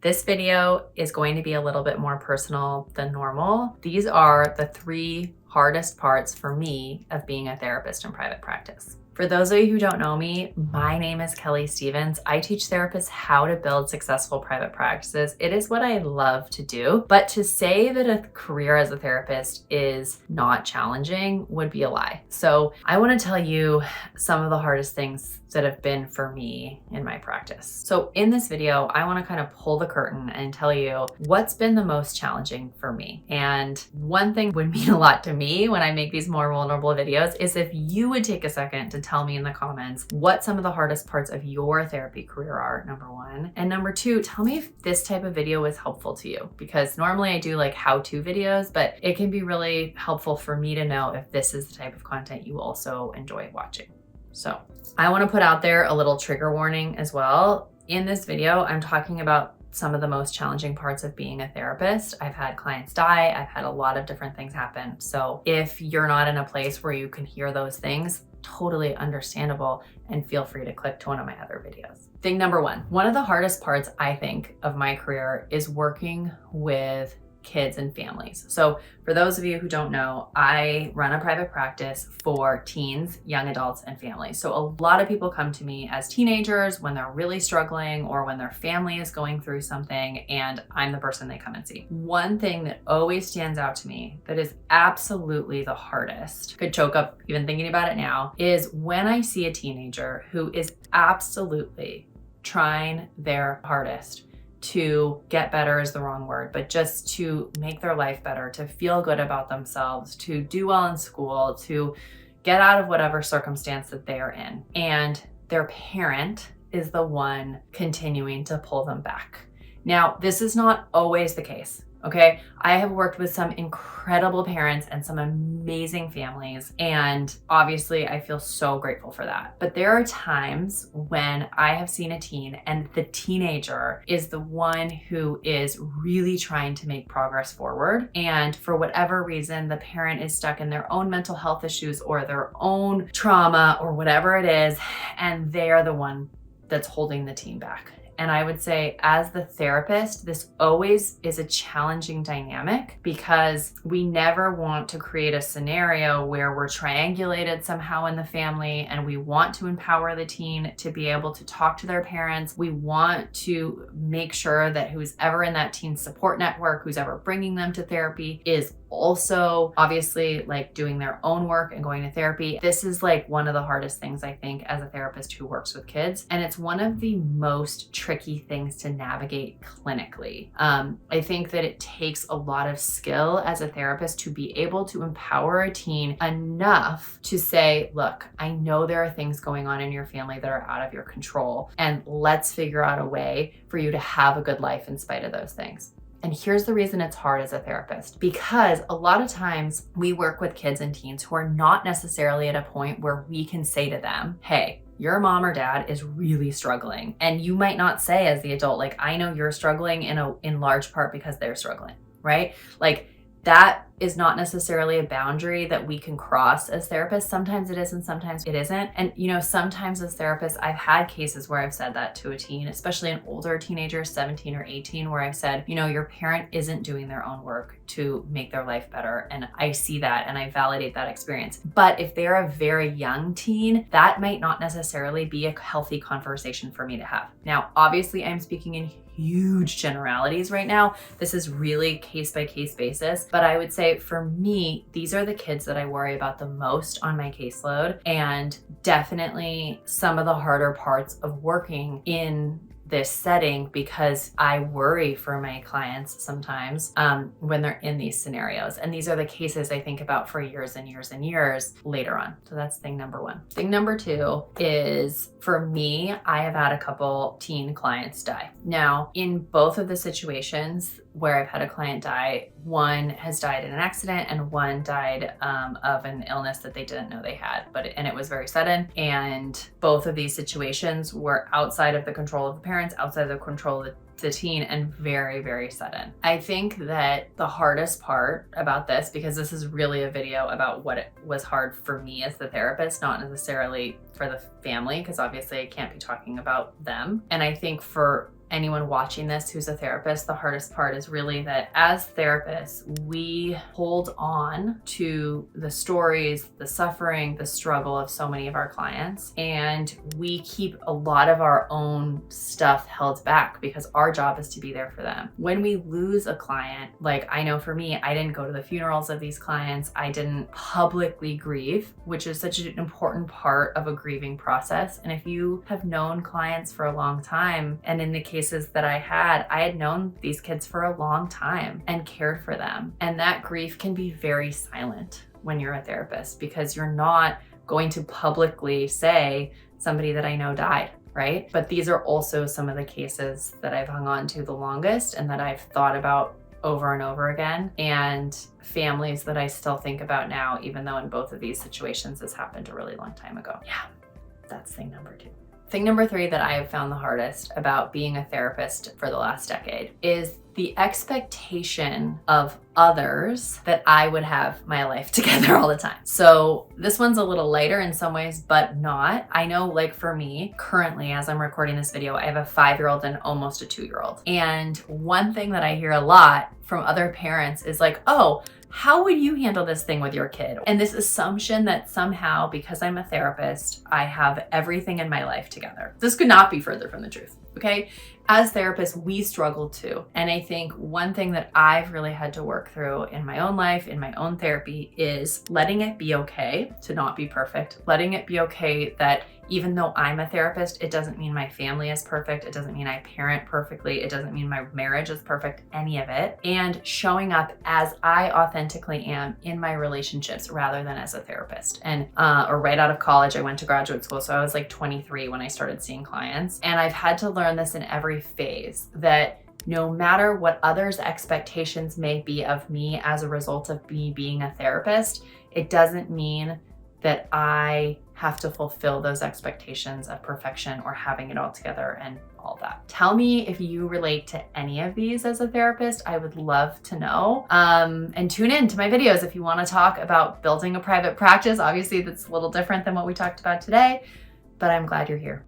This video is going to be a little bit more personal than normal. These are the 3 hardest parts for me of being a therapist in private practice. For those of you who don't know me, my name is Kelly Stevens. I teach therapists how to build successful private practices. It is what I love to do, but to say that a career as a therapist is not challenging would be a lie. So I want to tell you some of the hardest things that have been for me in my practice. So in this video, I want to kind of pull the curtain and tell you what's been the most challenging for me. And one thing would mean a lot to me when I make these more vulnerable videos is if you would take a second to tell me in the comments what some of the hardest parts of your therapy career are, number 1. And number 2, tell me if this type of video was helpful to you, because normally I do like how-to videos, but it can be really helpful for me to know if this is the type of content you also enjoy watching. So I want to put out there a little trigger warning as well. In this video, I'm talking about some of the most challenging parts of being a therapist. I've had clients die. I've had a lot of different things happen. So if you're not in a place where you can hear those things, totally understandable, and feel free to click to one of my other videos. Thing number 1, one of the hardest parts I think of my career is working with kids and families. So for those of you who don't know, I run a private practice for teens, young adults, and families. So a lot of people come to me as teenagers when they're really struggling or when their family is going through something, and I'm the person they come and see. One thing that always stands out to me that is absolutely the hardest, could choke up even thinking about it now, is when I see a teenager who is absolutely trying their hardest to get better is the wrong word, but just to make their life better, to feel good about themselves, to do well in school, to get out of whatever circumstance that they are in. And their parent is the one continuing to pull them back. Now, this is not always the case. Okay, I have worked with some incredible parents and some amazing families, and obviously I feel so grateful for that. But there are times when I have seen a teen and the teenager is the one who is really trying to make progress forward, and for whatever reason, the parent is stuck in their own mental health issues or their own trauma or whatever it is, and they are the one that's holding the teen back. And I would say as the therapist, this always is a challenging dynamic because we never want to create a scenario where we're triangulated somehow in the family and we want to empower the teen to be able to talk to their parents. We want to make sure that who's ever in that teen support network, who's ever bringing them to therapy, is also obviously like doing their own work and going to therapy. This is like one of the hardest things I think as a therapist who works with kids. And it's one of the most tricky things to navigate clinically. I think that it takes a lot of skill as a therapist to be able to empower a teen enough to say, look, I know there are things going on in your family that are out of your control, and let's figure out a way for you to have a good life in spite of those things. And here's the reason it's hard as a therapist, because a lot of times we work with kids and teens who are not necessarily at a point where we can say to them, hey, your mom or dad is really struggling. And you might not say as the adult, like, I know you're struggling in large part because they're struggling, right? Like that is not necessarily a boundary that we can cross as therapists. Sometimes it is and sometimes it isn't. And sometimes as therapists, I've had cases where I've said that to a teen, especially an older teenager, 17 or 18, where I've said, your parent isn't doing their own work to make their life better. And I see that and I validate that experience. But if they're a very young teen, that might not necessarily be a healthy conversation for me to have. Now, obviously I'm speaking in huge generalities right now. This is really case by case basis, but I would say for me, these are the kids that I worry about the most on my caseload, and definitely some of the harder parts of working in this setting because I worry for my clients sometimes when they're in these scenarios. And these are the cases I think about for years and years and years later on. So that's thing number 1. Thing number 2 is, for me, I have had a couple teen clients die. Now, in both of the situations where I've had a client die, one has died in an accident and one died of an illness that they didn't know they had, and it was very sudden. And both of these situations were outside of the control of the parents, outside of the control of the teen, and very, very sudden. I think that the hardest part about this, because this is really a video about what it was hard for me as the therapist, not necessarily for the family, because obviously I can't be talking about them. And I think for anyone watching this who's a therapist, the hardest part is really that as therapists, we hold on to the stories, the suffering, the struggle of so many of our clients, and we keep a lot of our own stuff held back because our job is to be there for them. When we lose a client, like I know for me, I didn't go to the funerals of these clients. I didn't publicly grieve, which is such an important part of a grieving process. And if you have known clients for a long time, and in the cases that I had known these kids for a long time and cared for them. And that grief can be very silent when you're a therapist because you're not going to publicly say somebody that I know died, right? But these are also some of the cases that I've hung on to the longest and that I've thought about over and over again, and families that I still think about now, even though in both of these situations this happened a really long time ago. Yeah, that's thing number 2. Thing number 3 that I have found the hardest about being a therapist for the last decade is the expectation of others that I would have my life together all the time. So this one's a little lighter in some ways, but not. I know, like for me, currently, as I'm recording this video, I have a 5-year-old and almost a 2-year-old. And one thing that I hear a lot from other parents is like, oh, how would you handle this thing with your kid? And this assumption that somehow, because I'm a therapist, I have everything in my life together. This could not be further from the truth, okay? As therapists, we struggle too. And I think one thing that I've really had to work through in my own life, in my own therapy, is letting it be okay to not be perfect, letting it be okay that even though I'm a therapist, it doesn't mean my family is perfect. It doesn't mean I parent perfectly. It doesn't mean my marriage is perfect, any of it. And showing up as I authentically am in my relationships rather than as a therapist. And or right out of college, I went to graduate school. So I was like 23 when I started seeing clients. And I've had to learn this in every phase, that no matter what others' expectations may be of me as a result of me being a therapist, it doesn't mean that I have to fulfill those expectations of perfection or having it all together and all that. Tell me if you relate to any of these as a therapist. I would love to know. And tune in to my videos if you want to talk about building a private practice. Obviously, that's a little different than what we talked about today, but I'm glad you're here.